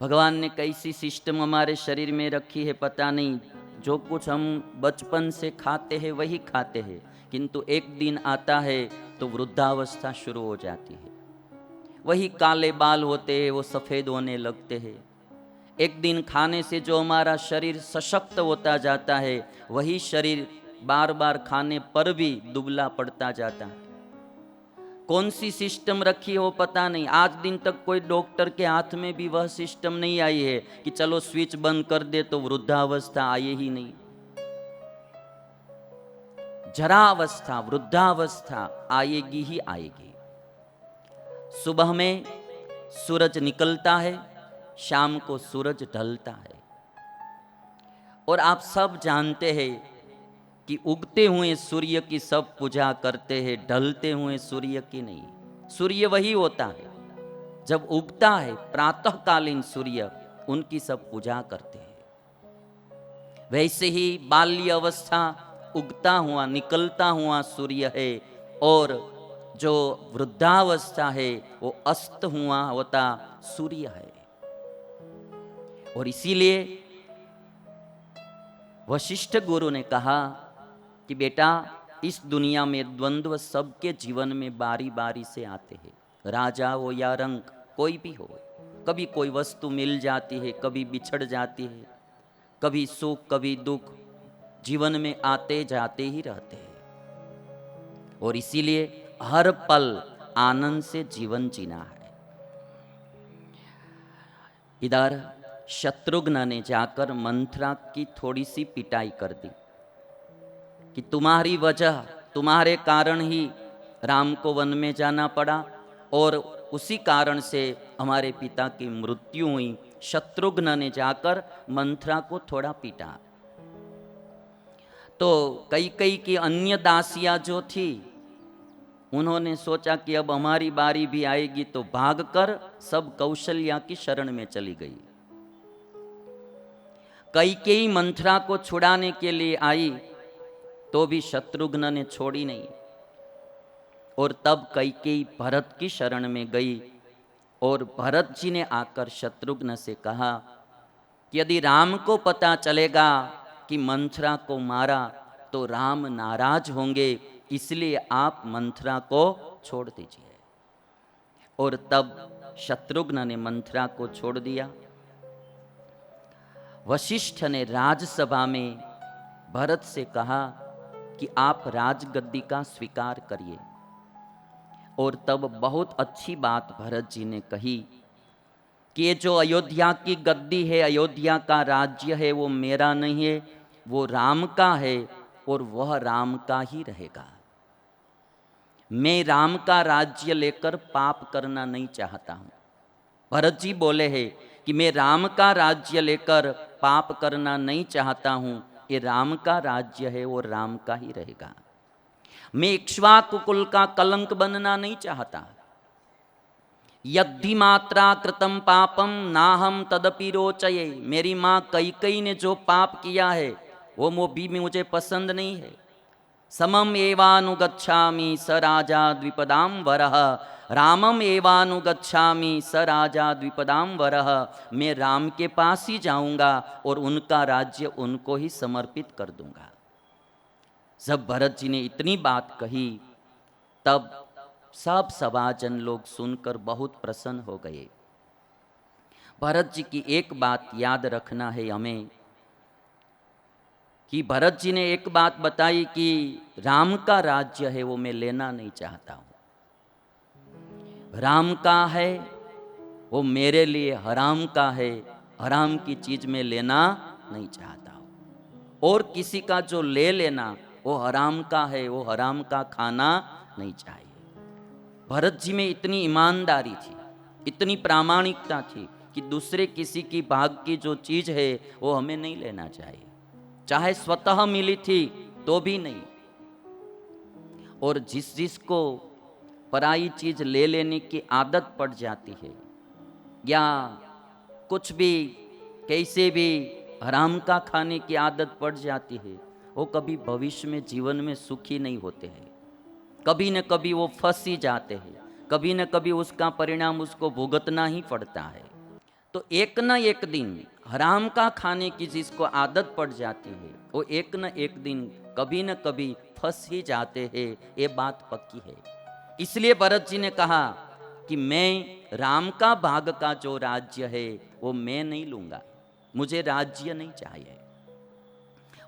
भगवान ने कैसी सिस्टम हमारे शरीर में रखी है पता नहीं। जो कुछ हम बचपन से खाते हैं वही खाते हैं, किंतु एक दिन आता है तो वृद्धावस्था शुरू हो जाती है। वही काले बाल होते हैं वो सफ़ेद होने लगते हैं। एक दिन खाने से जो हमारा शरीर सशक्त होता जाता है, वही शरीर बार बार खाने पर भी दुबला पड़ता जाता है। कौन सी सिस्टम रखी हो पता नहीं। आज दिन तक कोई डॉक्टर के हाथ में भी वह सिस्टम नहीं आई है कि चलो स्विच बंद कर दे तो वृद्धावस्था आए ही नहीं। जरावस्था वृद्धावस्था आएगी ही आएगी। सुबह में सूरज निकलता है, शाम को सूरज ढलता है। और आप सब जानते हैं कि उगते हुए सूर्य की सब पूजा करते हैं, ढलते हुए सूर्य की नहीं। सूर्य वही होता है, जब उगता है प्रातःकालीन सूर्य, उनकी सब पूजा करते हैं। वैसे ही बाल्य अवस्था उगता हुआ निकलता हुआ सूर्य है, और जो वृद्धावस्था है वो अस्त हुआ होता सूर्य है। और इसीलिए वशिष्ठ गुरु ने कहा कि बेटा, इस दुनिया में द्वंद्व सबके जीवन में बारी बारी से आते हैं, राजा हो या रंक, कोई भी हो। कभी कोई वस्तु मिल जाती है, कभी बिछड़ जाती है, कभी सुख कभी दुख जीवन में आते जाते ही रहते हैं। और इसीलिए हर पल आनंद से जीवन जीना है। इधर शत्रुघ्न ने जाकर मंथरा की थोड़ी सी पिटाई कर दी कि तुम्हारी वजह, तुम्हारे कारण ही राम को वन में जाना पड़ा, और उसी कारण से हमारे पिता की मृत्यु हुई। शत्रुघ्न ने जाकर मंथरा को थोड़ा पीटा। तो कई कई की अन्य दासियां जो थी, उन्होंने सोचा कि अब हमारी बारी भी आएगी, तो भागकर सब कौशल्या की शरण में चली गई। कैकेयी मंथरा को छुड़ाने के लिए आई, तो भी शत्रुघ्न ने छोड़ी नहीं। और तब कैकेयी भरत की शरण में गई, और भरत जी ने आकर शत्रुघ्न से कहा कि यदि राम को पता चलेगा कि मंथरा को मारा तो राम नाराज होंगे, इसलिए आप मंथरा को छोड़ दीजिए। और तब शत्रुघ्न ने मंथरा को छोड़ दिया। वशिष्ठ ने राजसभा में भरत से कहा कि आप राजगद्दी का स्वीकार करिए। और तब बहुत अच्छी बात भरत जी ने कही कि ये जो अयोध्या की गद्दी है, अयोध्या का राज्य है, वो मेरा नहीं है, वो राम का है, और वह राम का ही रहेगा। मैं राम का राज्य लेकर पाप करना नहीं चाहता हूं। भरत जी बोले हैं कि मैं राम का राज्य लेकर पाप करना नहीं चाहता हूं, ये राम का राज्य है, वो राम का ही रहेगा। मैं इक्ष्वाकु कुल का कलंक बनना नहीं चाहता। यद्धि मात्रा कृतम पापम नाहम तदपि रोचये। मेरी माँ कैकेयी ने जो पाप किया है वो भी मुझे पसंद नहीं है। समम एवानुगच्छामि स राजा द्विपदाम वरः। रामम एवानुगच्छामि स राजा द्विपदाम वरः। मैं राम के पास ही जाऊंगा और उनका राज्य उनको ही समर्पित कर दूंगा। जब भरत जी ने इतनी बात कही, तब सब सभाजन लोग सुनकर बहुत प्रसन्न हो गए। भरत जी की एक बात याद रखना है हमें, कि भरत जी ने एक बात बताई कि राम का राज्य है वो मैं लेना नहीं चाहता हूं। राम का है वो मेरे लिए हराम का है, हराम की चीज में लेना नहीं चाहता हूं। और किसी का जो ले लेना वो हराम का है, वो हराम का खाना नहीं चाहिए। भरत जी में इतनी ईमानदारी थी, इतनी प्रामाणिकता थी कि दूसरे किसी की भाग की जो चीज है वो हमें नहीं लेना चाहिए, चाहे स्वतः मिली थी तो भी नहीं। और जिसको पराई चीज ले लेने की आदत पड़ जाती है, या कुछ भी कैसे भी हराम का खाने की आदत पड़ जाती है, वो कभी भविष्य में जीवन में सुखी नहीं होते हैं। कभी न कभी वो फंस ही जाते हैं, कभी न कभी उसका परिणाम उसको भुगतना ही पड़ता है। तो एक न एक दिन हराम का खाने की जिसको आदत पड़ जाती है वो एक न एक दिन कभी न कभी फंस ही जाते हैं, ये बात पक्की है। इसलिए भरत जी ने कहा कि मैं राम का भाग का जो राज्य है वो मैं नहीं लूंगा, मुझे राज्य नहीं चाहिए।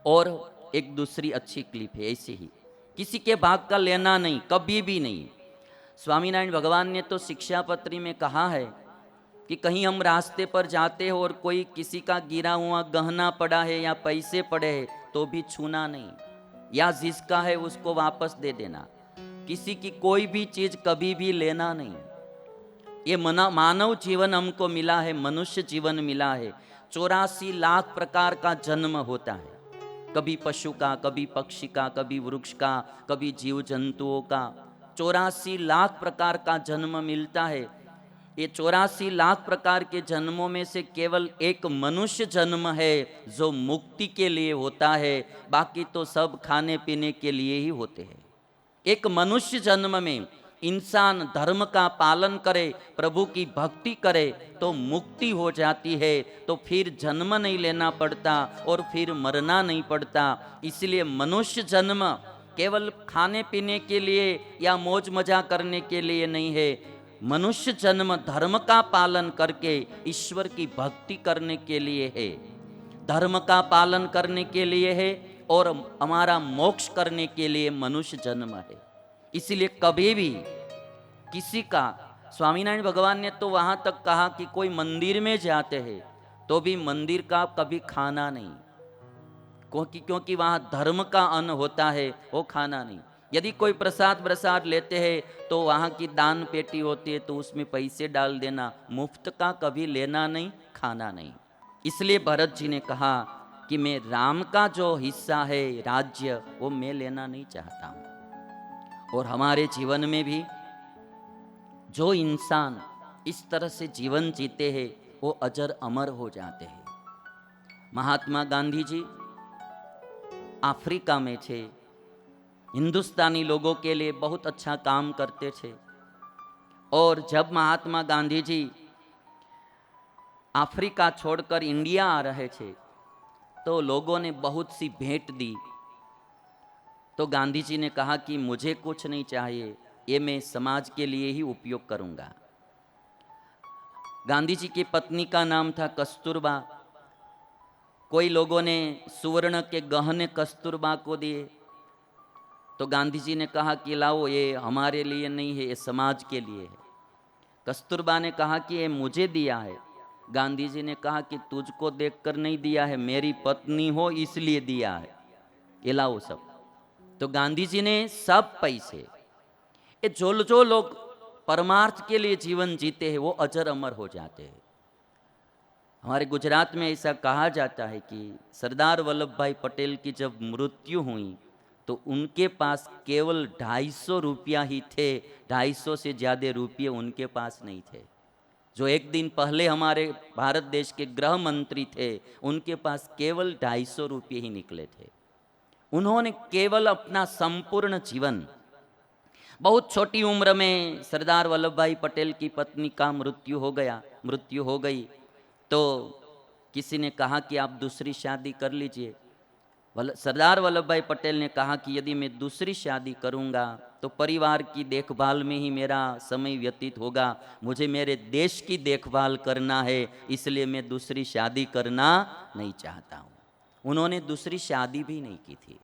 और एक दूसरी अच्छी क्लिप है ऐसे ही, किसी के भाग का लेना नहीं, कभी भी नहीं। स्वामीनारायण भगवान ने तो शिक्षापत्री में कहा है कि कहीं हम रास्ते पर जाते हैं और कोई किसी का गिरा हुआ गहना पड़ा है या पैसे पड़े हैं तो भी छूना नहीं, या जिसका है उसको वापस दे देना। किसी की कोई भी चीज कभी भी लेना नहीं। ये मानव जीवन हमको मिला है, मनुष्य जीवन मिला है। 84 लाख प्रकार का जन्म होता है, कभी पशु का, कभी पक्षी का, कभी वृक्ष का, कभी जीव जंतुओं का। 84 लाख प्रकार का जन्म मिलता है। ये 84 लाख प्रकार के जन्मों में से केवल एक मनुष्य जन्म है जो मुक्ति के लिए होता है, बाकी तो सब खाने पीने के लिए ही होते हैं। एक मनुष्य जन्म में इंसान धर्म का पालन करे, प्रभु की भक्ति करे तो मुक्ति हो जाती है, तो फिर जन्म नहीं लेना पड़ता और फिर मरना नहीं पड़ता। इसलिए मनुष्य जन्म केवल खाने पीने के लिए या मौज मजा करने के लिए नहीं है। मनुष्य जन्म धर्म का पालन करके ईश्वर की भक्ति करने के लिए है, धर्म का पालन करने के लिए है और हमारा मोक्ष करने के लिए मनुष्य जन्म है। इसलिए कभी भी किसी का, स्वामीनारायण भगवान ने तो वहां तक कहा कि कोई मंदिर में जाते हैं तो भी मंदिर का कभी खाना नहीं, क्योंकि वहां धर्म का अन्न होता है, वो खाना नहीं। यदि कोई प्रसाद लेते हैं तो वहां की दान पेटी होती है तो उसमें पैसे डाल देना, मुफ्त का कभी लेना नहीं, खाना नहीं। इसलिए भरत जी ने कहा कि मैं राम का जो हिस्सा है राज्य वो मैं लेना नहीं चाहता हूं। और हमारे जीवन में भी जो इंसान इस तरह से जीवन जीते हैं वो अजर अमर हो जाते हैं। महात्मा गांधी जी अफ्रीका में थे, हिंदुस्तानी लोगों के लिए बहुत अच्छा काम करते थे। और जब महात्मा गांधी जी अफ्रीका छोड़कर इंडिया आ रहे थे तो लोगों ने बहुत सी भेंट दी। तो गांधी जी ने कहा कि मुझे कुछ नहीं चाहिए, ये मैं समाज के लिए ही उपयोग करूंगा। गांधी जी की पत्नी का नाम था कस्तूरबा। कोई लोगों ने सुवर्ण के गहने कस्तूरबा को दिए तो गांधी जी ने कहा कि लाओ, ये हमारे लिए नहीं है, ये समाज के लिए है। कस्तूरबा ने कहा कि ये मुझे दिया है। गांधी जी ने कहा कि तुझको देखकर नहीं दिया है, मेरी पत्नी हो इसलिए दिया है, ये लाओ सब। तो गांधी जी ने सब पैसे, ये जो लोग परमार्थ के लिए जीवन जीते हैं वो अजर अमर हो जाते हैं। हमारे गुजरात में ऐसा कहा जाता है कि सरदार वल्लभ भाई पटेल की जब मृत्यु हुई तो उनके पास केवल 250 रुपया ही थे, 250 से ज़्यादा रुपये उनके पास नहीं थे। जो एक दिन पहले हमारे भारत देश के गृह मंत्री थे उनके पास केवल 250 रुपये ही निकले थे। उन्होंने केवल अपना संपूर्ण जीवन, बहुत छोटी उम्र में सरदार वल्लभ भाई पटेल की पत्नी का मृत्यु हो गई। तो किसी ने कहा कि आप दूसरी शादी कर लीजिए। सरदार वल्लभ भाई पटेल ने कहा कि यदि मैं दूसरी शादी करूंगा तो परिवार की देखभाल में ही मेरा समय व्यतीत होगा, मुझे मेरे देश की देखभाल करना है, इसलिए मैं दूसरी शादी करना नहीं चाहता हूँ। उन्होंने दूसरी शादी भी नहीं की थी।